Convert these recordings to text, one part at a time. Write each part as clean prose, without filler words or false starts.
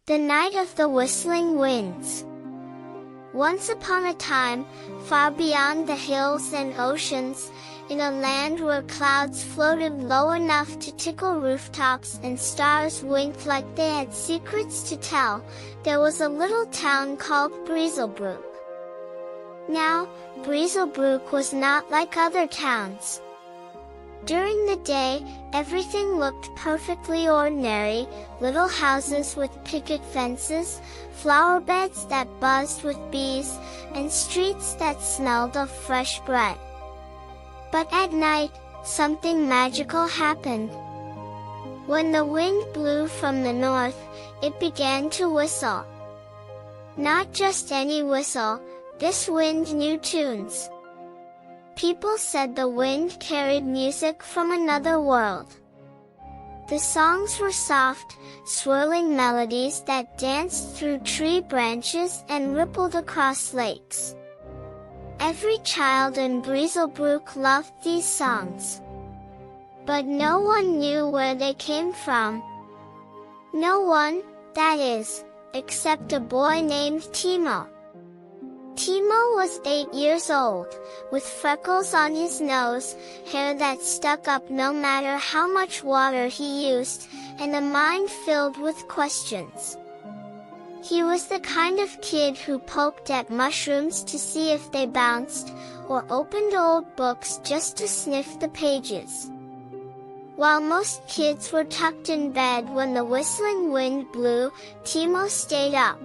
The Night of the Whistling Winds. Once upon a time, far beyond the hills and oceans, in a land where clouds floated low enough to tickle rooftops and stars winked like they had secrets to tell, there was a little town called Breezlebrook. Now, Breezlebrook was not like other towns. During the day, everything looked perfectly ordinary: little houses with picket fences, flower beds that buzzed with bees, and streets that smelled of fresh bread. But at night, something magical happened. When the wind blew from the north, it began to whistle. Not just any whistle, this wind knew tunes. People said the wind carried music from another world. The songs were soft, swirling melodies that danced through tree branches and rippled across lakes. Every child in Breezlebrook loved these songs. But no one knew where they came from. No one, that is, except a boy named Timo. Timo was 8 years old, with freckles on his nose, hair that stuck up no matter how much water he used, and a mind filled with questions. He was the kind of kid who poked at mushrooms to see if they bounced, or opened old books just to sniff the pages. While most kids were tucked in bed when the whistling wind blew, Timo stayed up.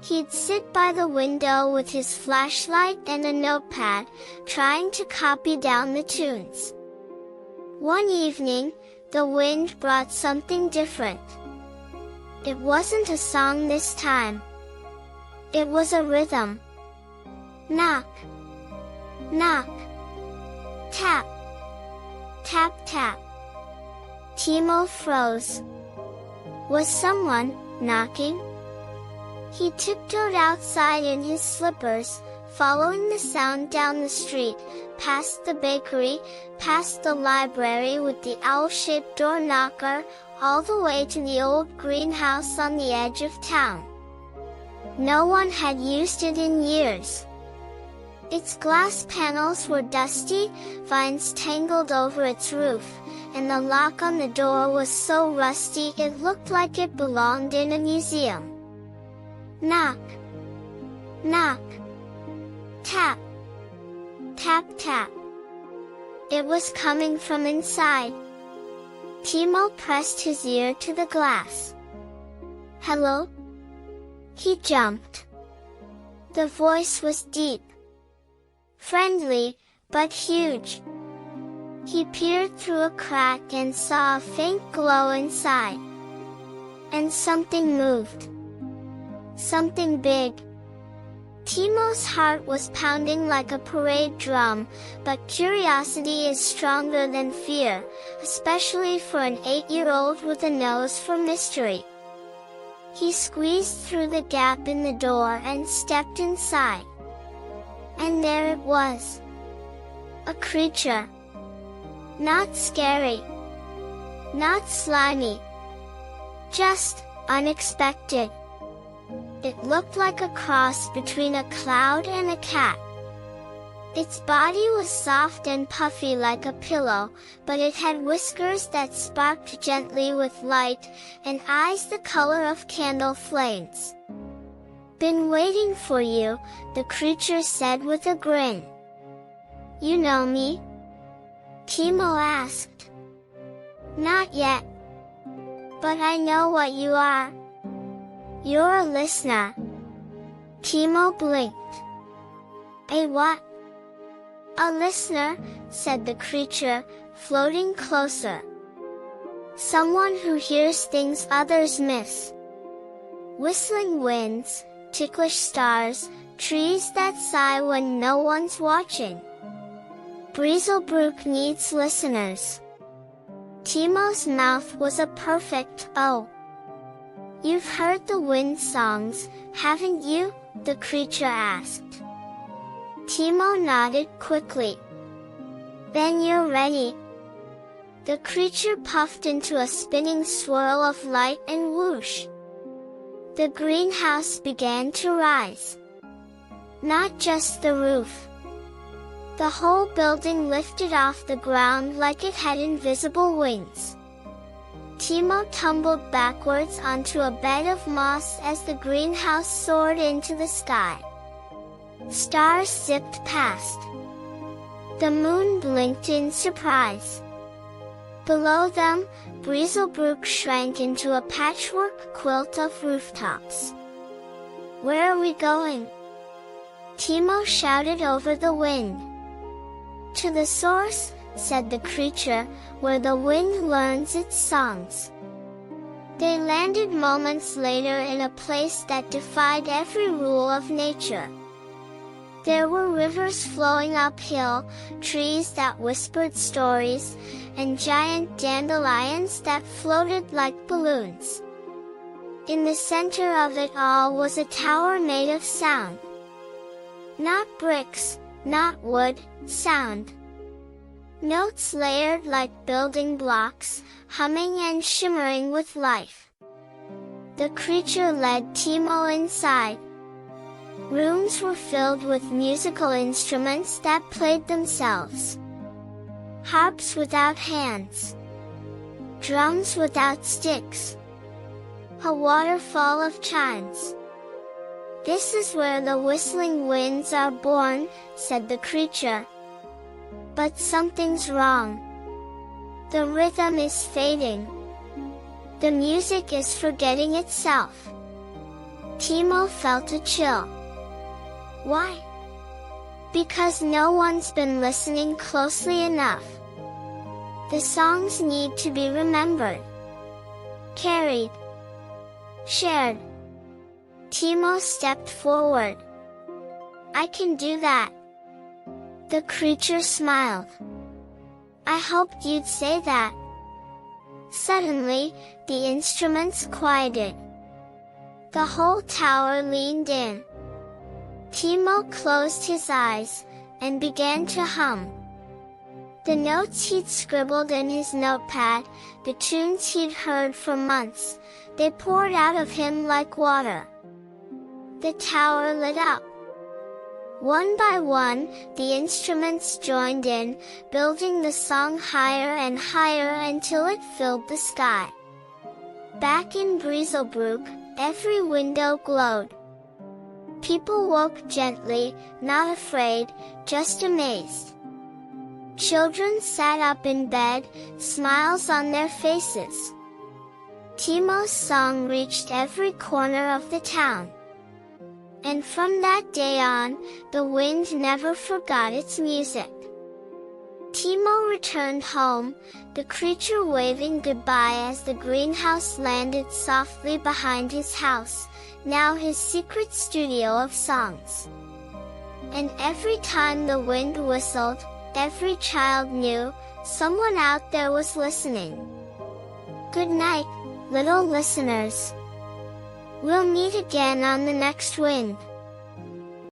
He'd sit by the window with his flashlight and a notepad, trying to copy down the tunes. One evening, the wind brought something different. It wasn't a song this time. It was a rhythm. Knock, knock, tap, tap, tap. Timo froze. Was someone knocking? He tiptoed outside in his slippers, following the sound down the street, past the bakery, past the library with the owl-shaped door knocker, all the way to the old greenhouse on the edge of town. No one had used it in years. Its glass panels were dusty, vines tangled over its roof, and the lock on the door was so rusty it looked like it belonged in a museum. Knock, knock, tap, tap, tap. It was coming from inside. Timo pressed his ear to the glass. Hello? He jumped. The voice was deep, friendly, but huge. He peered through a crack and saw a faint glow inside. And something moved. Something big. Timo's heart was pounding like a parade drum, but curiosity is stronger than fear, especially for an 8-year-old with a nose for mystery. He squeezed through the gap in the door and stepped inside. And there it was. A creature. Not scary. Not slimy. Just unexpected. It looked like a cross between a cloud and a cat. Its body was soft and puffy like a pillow, but it had whiskers that sparked gently with light, and eyes the color of candle flames. Been waiting for you, the creature said with a grin. You know me? Timo asked. Not yet. But I know what you are. You're a listener. Timo blinked. A what? A listener, said the creature, floating closer. Someone who hears things others miss. Whistling winds, ticklish stars, trees that sigh when no one's watching. Breezlebrook needs listeners. Timo's mouth was a perfect O. You've heard the wind songs, haven't you? The creature asked. Timo nodded quickly. Then you're ready. The creature puffed into a spinning swirl of light and whoosh. The greenhouse began to rise. Not just the roof. The whole building lifted off the ground like it had invisible wings. Timo tumbled backwards onto a bed of moss as the greenhouse soared into the sky. Stars zipped past. The moon blinked in surprise. Below them, Breezlebrook shrank into a patchwork quilt of rooftops. "Where are we going?" Timo shouted over the wind. "To the source," said the creature, "where the wind learns its songs." They landed moments later in a place that defied every rule of nature. There were rivers flowing uphill, trees that whispered stories, and giant dandelions that floated like balloons. In the center of it all was a tower made of sound. Not bricks, not wood, sound. Notes layered like building blocks, humming and shimmering with life. The creature led Timo inside. Rooms were filled with musical instruments that played themselves. Harps without hands. Drums without sticks. A waterfall of chimes. "This is where the whistling winds are born," said the creature. "But something's wrong. The rhythm is fading. The music is forgetting itself." Timo felt a chill. "Why?" "Because no one's been listening closely enough. The songs need to be remembered. Carried. Shared." Timo stepped forward. "I can do that." The creature smiled. "I hoped you'd say that." Suddenly, the instruments quieted. The whole tower leaned in. Timo closed his eyes, and began to hum. The notes he'd scribbled in his notepad, the tunes he'd heard for months, they poured out of him like water. The tower lit up. One by one, the instruments joined in, building the song higher and higher until it filled the sky. Back in Breezlebrook, every window glowed. People woke gently, not afraid, just amazed. Children sat up in bed, smiles on their faces. Timo's song reached every corner of the town. And from that day on, the wind never forgot its music. Timo returned home, the creature waving goodbye as the greenhouse landed softly behind his house, now his secret studio of songs. And every time the wind whistled, every child knew, someone out there was listening. Good night, little listeners. We'll meet again on the next wind.